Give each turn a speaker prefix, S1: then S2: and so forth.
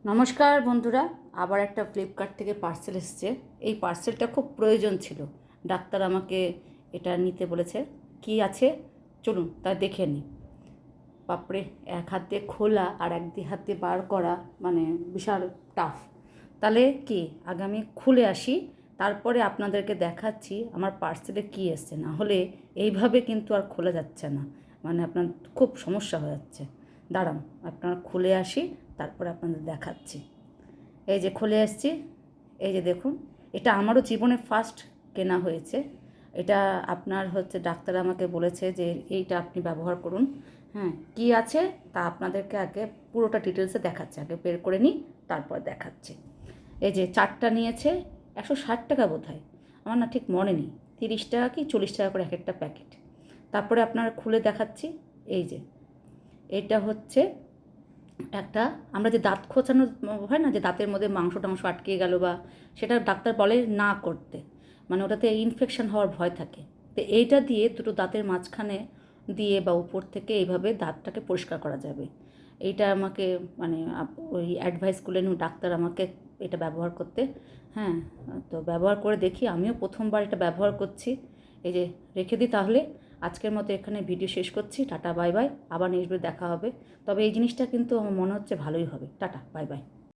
S1: নমস্কার বন্ধুরা, আবার একটা ফ্লিপকার্ট থেকে পার্সেল এসেছে। এই পার্সেলটা খুব প্রয়োজন ছিল। ডাক্তার আমাকে এটা নিতে বলেছে। কি আছে চলুন তা দেখে নিই। বাপরে, এক হাত দিয়ে খোলা আর এক হাত দিয়ে বার করা মানে বিশাল টাফ। তাহলে কি আগে আমি খুলে আসি, তারপরে আপনাদেরকে দেখাচ্ছি আমার পার্সেলে কী এসছে। না হলে এইভাবে কিন্তু আর খোলা যাচ্ছে না, মানে আপনার খুব সমস্যা হয়ে যাচ্ছে। দাঁড়ান, আপনারা খুলে আসি, তারপরে আপনাদের দেখাচ্ছি। এই যে খুলে আসছি, এই যে দেখুন, এটা আমারও জীবনে ফার্স্ট কেনা হয়েছে। এটা আপনার ডাক্তার আমাকে বলেছে যে এইটা আপনি ব্যবহার করুন। হ্যাঁ, কী আছে তা আপনাদেরকে আগে পুরোটা ডিটেলসে দেখাচ্ছি। আগে বের করে নিই, তারপর দেখাচ্ছি। এই যে চারটা নিয়েছে, 160 টাকা বোধ হয়, আমার না ঠিক মনে নেই, 30 টাকা কি 40 টাকা করে এক একটা প্যাকেট। তারপরে আপনারা খুলে দেখাচ্ছি। এই যে এটা একটা, আমরা যে দাঁত খোঁচানো হয় না, যে দাঁতের মধ্যে মাংস টাংস আটকে গেল বা সেটা ডাক্তার বলে না করতে, মানে ওটাতে ইনফেকশন হওয়ার ভয় থাকে। তো এইটা দিয়ে দুটো দাঁতের মাঝখানে দিয়ে বা উপর থেকে এইভাবে দাঁতটাকে পরিষ্কার করা যাবে। এইটা আমাকে মানে ওই অ্যাডভাইস করলেন ডাক্তার আমাকে এটা ব্যবহার করতে। হ্যাঁ, তো ব্যবহার করে দেখি, আমিও প্রথমবার এটা ব্যবহার করছি। এই যে রেখে দিই তাহলে। আজকের মতো এখানে ভিডিও শেষ করছি। টাটা বাই বাই, আবার নেক্সট ভিডিও দেখা হবে। তবে এই জিনিসটা কিন্তু আমার মনে হচ্ছে ভালোই হবে। Tata bye bye.